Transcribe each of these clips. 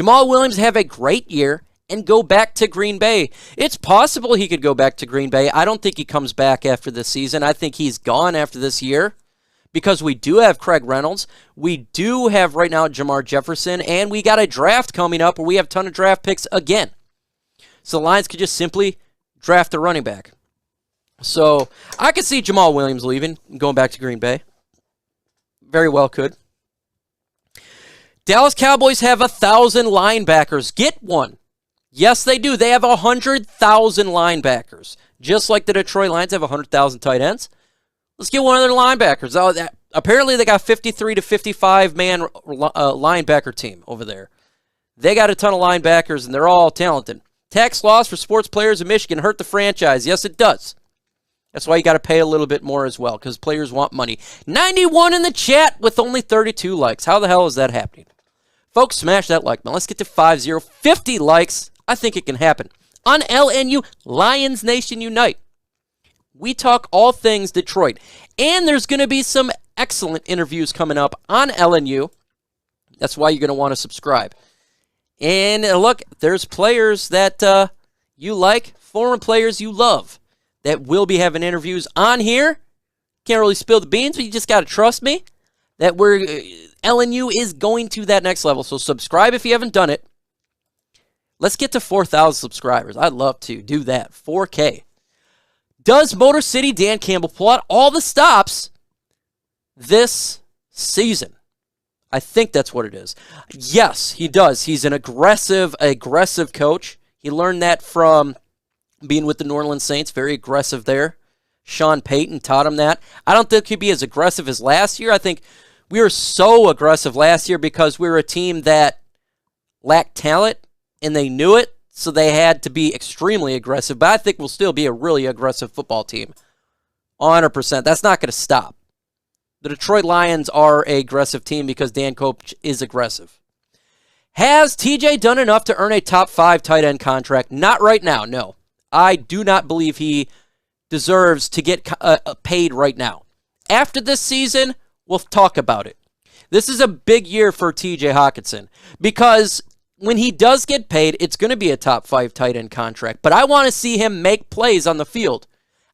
Jamal Williams have a great year and go back to Green Bay. It's possible he could go back to Green Bay. I don't think he comes back after this season. I think he's gone after this year because we do have Craig Reynolds. We do have right now Jamar Jefferson, and we got a draft coming up where we have a ton of draft picks again. So the Lions could just simply draft a running back. So I could see Jamal Williams leaving and going back to Green Bay. Very well could. Dallas Cowboys have 1,000 linebackers. Get one. Yes, they do. They have 100,000 linebackers. Just like the Detroit Lions have 100,000 tight ends. Let's get one of their linebackers. Apparently, they got 53 to 55-man linebacker team over there. They got a ton of linebackers, and they're all talented. Tax loss for sports players in Michigan hurt the franchise. Yes, it does. That's why you got to pay a little bit more as well, because players want money. 91 in the chat with only 32 likes. How the hell is that happening? Folks, smash that like button. Let's get to 50 likes. I think it can happen. On LNU, Lions Nation Unite. We talk all things Detroit. And there's going to be some excellent interviews coming up on LNU. That's why you're going to want to subscribe. And look, there's players that you like, former players you love, that will be having interviews on here. Can't really spill the beans, but you just got to trust me that LNU is going to that next level. So subscribe if you haven't done it. Let's get to 4,000 subscribers. I'd love to do that. 4K. Does Motor City Dan Campbell pull out all the stops this season? I think that's what it is. Yes, he does. He's an aggressive coach. He learned that from being with the New Orleans Saints. Very aggressive there. Sean Payton taught him that. I don't think he'd be as aggressive as last year. I think we were so aggressive last year because we were a team that lacked talent, and they knew it, so they had to be extremely aggressive. But I think we'll still be a really aggressive football team. 100%. That's not going to stop. The Detroit Lions are an aggressive team because Dan Coach is aggressive. Has TJ done enough to earn a top 5 tight end contract? Not right now, no. I do not believe he deserves to get paid right now. After this season, we'll talk about it. This is a big year for TJ Hockenson because when he does get paid, it's going to be a top 5 tight end contract. But I want to see him make plays on the field.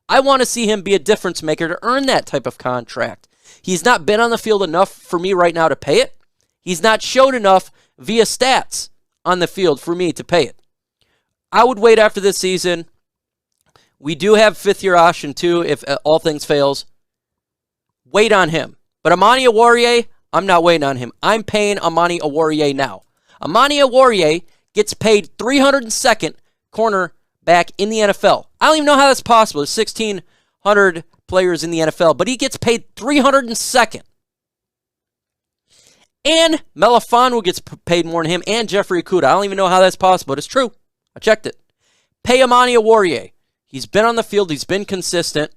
I want to see him be a difference maker to earn that type of contract. He's not been on the field enough for me right now to pay it. He's not showed enough via stats on the field for me to pay it. I would wait after this season. We do have 5th-year option too if all things fails. Wait on him. But Amani Oruwariye, I'm not waiting on him. I'm paying Amani Oruwariye now. Amani Oruwariye gets paid 302nd cornerback in the NFL. I don't even know how that's possible. There's 1,600 players in the NFL, but he gets paid 302nd. And Melifonwu gets paid more than him, and Jeffrey Okudah. I don't even know how that's possible, but it's true. I checked it. Pay Amani Oruwariye. He's been on the field. He's been consistent.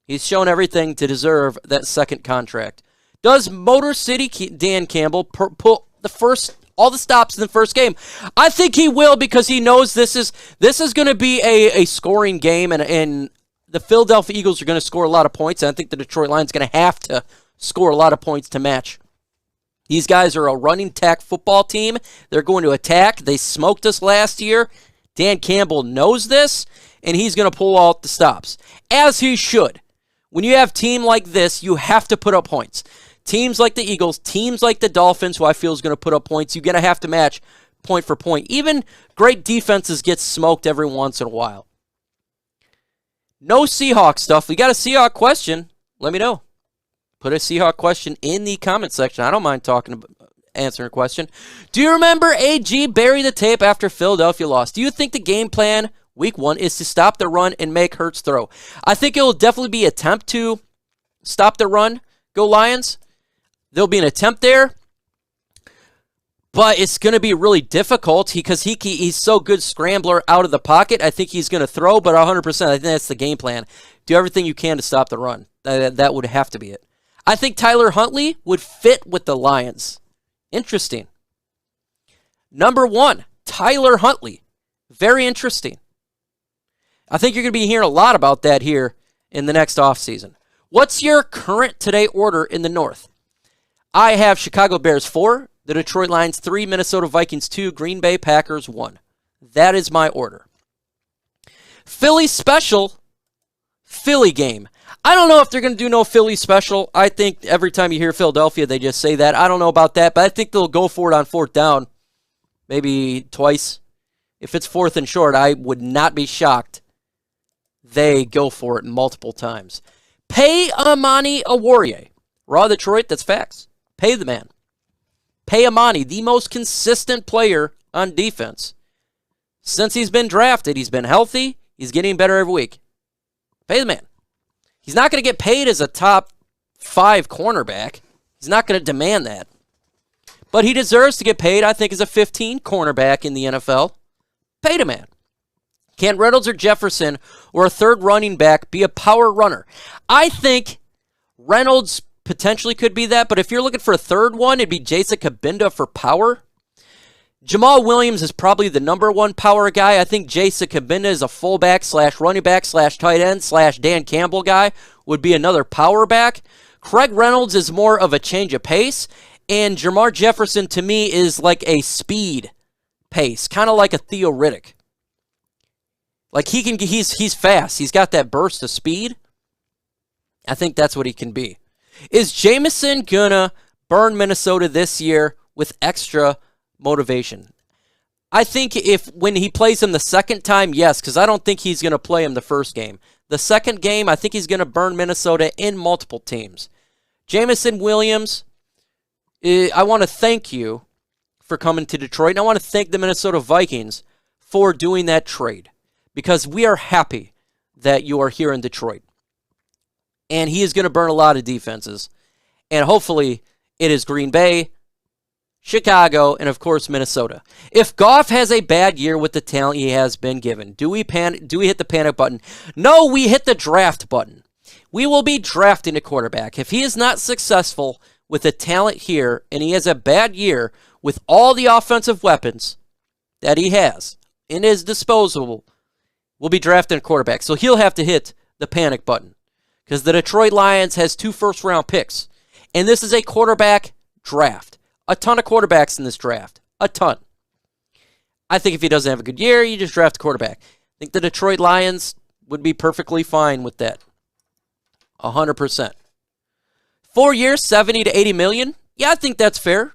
He's shown everything to deserve that second contract. Does Motor City Dan Campbell pull all the stops in the first game? I think he will because he knows this is going to be a scoring game, and the Philadelphia Eagles are going to score a lot of points, and I think the Detroit Lions are going to have to score a lot of points to match. These guys are a running tack football team. They're going to attack. They smoked us last year. Dan Campbell knows this, and he's going to pull out the stops, as he should. When you have a team like this, you have to put up points. Teams like the Eagles, teams like the Dolphins, who I feel is going to put up points, you're going to have to match point for point. Even great defenses get smoked every once in a while. No Seahawk stuff. We got a Seahawk question. Let me know. Put a Seahawk question in the comment section. I don't mind answering a question. Do you remember AG bury the tape after Philadelphia lost? Do you think the game plan week 1 is to stop the run and make Hurts throw? I think it will definitely be an attempt to stop the run. Go Lions. There'll be an attempt there. But it's going to be really difficult because he's so good scrambler out of the pocket. I think he's going to throw, but 100%, I think that's the game plan. Do everything you can to stop the run. That would have to be it. I think Tyler Huntley would fit with the Lions. Interesting. Number 1, Tyler Huntley. Very interesting. I think you're going to be hearing a lot about that here in the next offseason. What's your current today order in the North? I have Chicago Bears 4, The Detroit Lions 3, Minnesota Vikings 2, Green Bay Packers 1. That is my order. Philly special, Philly game. I don't know if they're going to do no Philly special. I think every time you hear Philadelphia, they just say that. I don't know about that, but I think they'll go for it on 4th down. Maybe twice. If it's 4th and short, I would not be shocked. They go for it multiple times. Pay Amani Oruwariye. Raw Detroit, that's facts. Pay the man. Pay Amani, the most consistent player on defense. Since he's been drafted, he's been healthy. He's getting better every week. Pay the man. He's not going to get paid as a top 5 cornerback. He's not going to demand that. But he deserves to get paid, I think, as a 15 cornerback in the NFL. Pay the man. Can Reynolds or Jefferson or a 3rd running back be a power runner? I think Reynolds potentially could be that, but if you're looking for a 3rd one, it'd be Jason Kabinda for power. Jamal Williams is probably the number 1 power guy. I think Jason Kabinda is a fullback / running back / tight end / Dan Campbell guy, would be another power back. Craig Reynolds is more of a change of pace, and Jamar Jefferson to me is like a speed pace, kind of like a Theo Riddick. Like he's fast. He's got that burst of speed. I think that's what he can be. Is Jameson gonna burn Minnesota this year with extra motivation? I think when he plays him the second time, yes, because I don't think he's going to play him the first game. The second game, I think he's going to burn Minnesota in multiple teams. Jameson Williams, I want to thank you for coming to Detroit, and I want to thank the Minnesota Vikings for doing that trade, because we are happy that you are here in Detroit. And he is going to burn a lot of defenses. And hopefully it is Green Bay, Chicago, and of course Minnesota. If Goff has a bad year with the talent he has been given, do we hit the panic button? No, we hit the draft button. We will be drafting a quarterback. If he is not successful with the talent here and he has a bad year with all the offensive weapons that he has in his disposal, we'll be drafting a quarterback. So he'll have to hit the panic button, because the Detroit Lions has 2 first-round picks, and this is a quarterback draft. A ton of quarterbacks in this draft. A ton. I think if he doesn't have a good year, you just draft a quarterback. I think the Detroit Lions would be perfectly fine with that. 100%. 4 years, 70 to 80 million? Yeah, I think that's fair.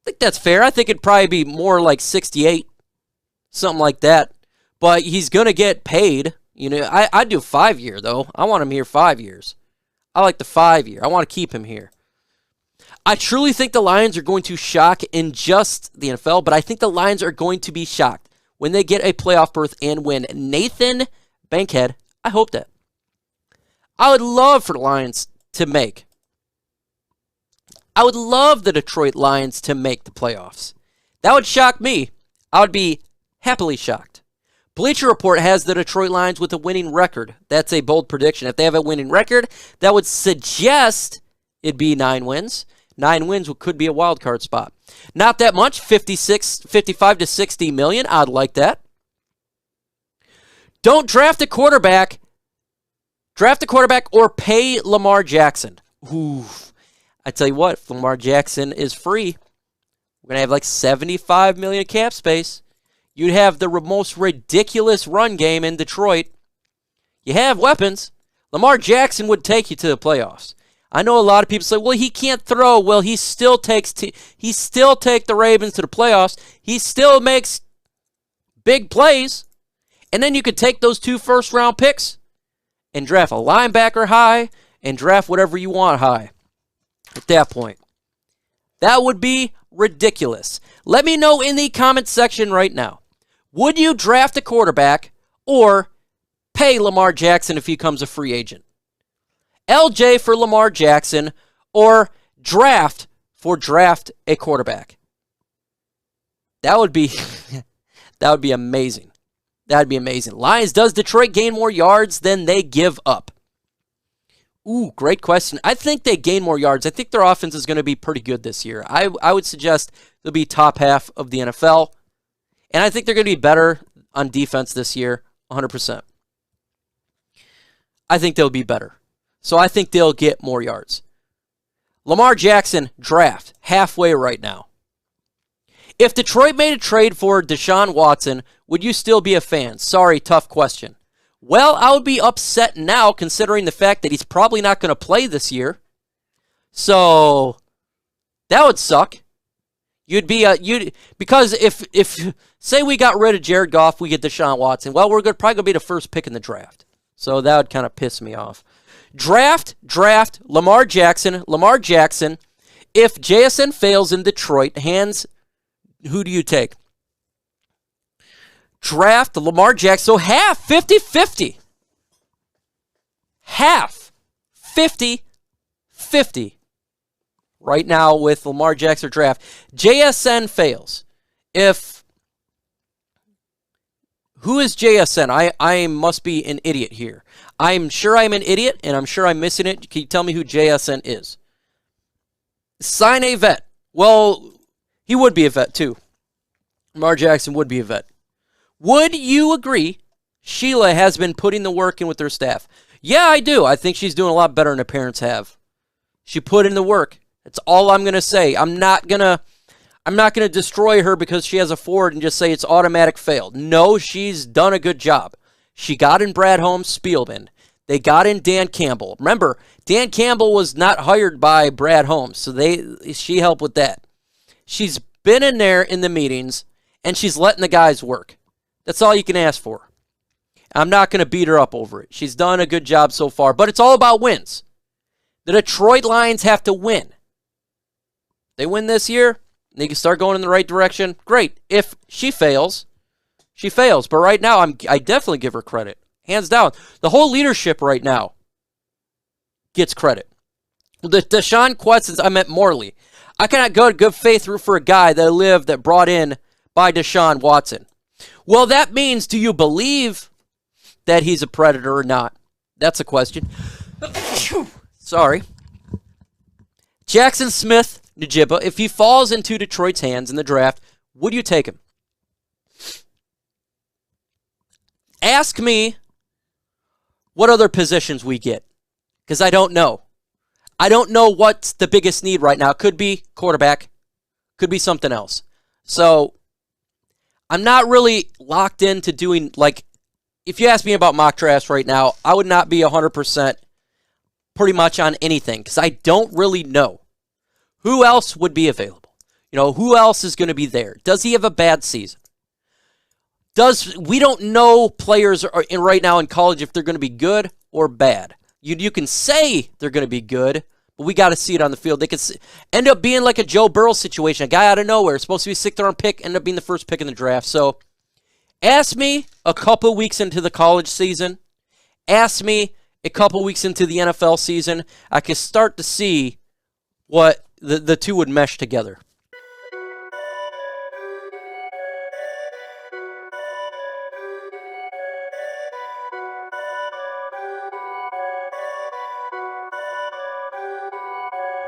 I think it'd probably be more like 68. Something like that. But he's going to get paid. You know, I'd do 5 year, though. I want him here 5 years. I like the 5 year. I want to keep him here. I truly think the Lions are going to shock in just the NFL, but I think the Lions are going to be shocked when they get a playoff berth and win. Nathan Bankhead, I hope that. I would love for the Lions to make. I would love the Detroit Lions to make the playoffs. That would shock me. I would be happily shocked. Bleacher Report has the Detroit Lions with a winning record. That's a bold prediction. If they have a winning record, that would suggest it'd be 9 wins. 9 wins could be a wild card spot. Not that much, 55 to 60 million. I'd like that. Don't draft a quarterback. Draft a quarterback or pay Lamar Jackson. Ooh. I tell you what, if Lamar Jackson is free, we're going to have like 75 million cap space. You'd have the most ridiculous run game in Detroit. You have weapons. Lamar Jackson would take you to the playoffs. I know a lot of people say, well, he can't throw. Well, he still take the Ravens to the playoffs. He still makes big plays. And then you could take those 2 first-round picks and draft a linebacker high and draft whatever you want high at that point. That would be ridiculous. Let me know in the comment section right now. Would you draft a quarterback or pay Lamar Jackson if he becomes a free agent? LJ for Lamar Jackson or draft a quarterback. That would be amazing. That would be amazing. Lions, does Detroit gain more yards than they give up? Ooh, great question. I think they gain more yards. I think their offense is going to be pretty good this year. I would suggest they'll be top half of the NFL. And I think they're going to be better on defense this year, 100%. I think they'll be better. So I think they'll get more yards. Lamar Jackson draft, halfway right now. If Detroit made a trade for Deshaun Watson, would you still be a fan? Sorry, tough question. Well, I would be upset now considering the fact that he's probably not going to play this year. So that would suck. Because if say we got rid of Jared Goff, we get Deshaun Watson. Well, we're probably going to be the first pick in the draft. So that would kind of piss me off. Draft, Lamar Jackson. If JSN fails in Detroit, who do you take? Draft Lamar Jackson. So half, 50-50. Half, 50-50. Right now with Lamar Jackson draft. JSN fails. Who is JSN? I must be an idiot here. I'm sure I'm an idiot, and I'm sure I'm missing it. Can you tell me who JSN is? Sign a vet. Well, he would be a vet, too. Lamar Jackson would be a vet. Would you agree Sheila has been putting the work in with her staff? Yeah, I do. I think she's doing a lot better than her parents have. She put in the work. That's all I'm going to say. I'm not going to destroy her because she has a Ford and just say it's automatic failed. No, she's done a good job. She got in Brad Holmes, Spielman. They got in Dan Campbell. Remember, Dan Campbell was not hired by Brad Holmes, so she helped with that. She's been in there in the meetings, and she's letting the guys work. That's all you can ask for. I'm not going to beat her up over it. She's done a good job so far, but it's all about wins. The Detroit Lions have to win. They win this year, they can start going in the right direction. Great. If she fails, she fails. But right now, I definitely give her credit. Hands down. The whole leadership right now gets credit. The Deshaun questions, I meant Morley. I cannot go to good faith root for a guy that brought in by Deshaun Watson. Well, that means, do you believe that he's a predator or not? That's a question. Sorry. Jackson Smith, Njibba, if he falls into Detroit's hands in the draft, would you take him? Ask me what other positions we get, because I don't know. I don't know what's the biggest need right now. Could be quarterback, could be something else. So I'm not really locked into doing, if you ask me about mock drafts right now, I would not be 100% pretty much on anything, because I don't really know. Who else would be available? Who else is going to be there? Does he have a bad season? We don't know players right now in college if they're going to be good or bad. You can say they're going to be good, but we got to see it on the field. They could end up being like a Joe Burrow situation, a guy out of nowhere, supposed to be a sixth-round pick, end up being the first pick in the draft. So ask me a couple weeks into the college season. Ask me a couple weeks into the NFL season. I can start to see what the two would mesh together.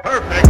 Perfect.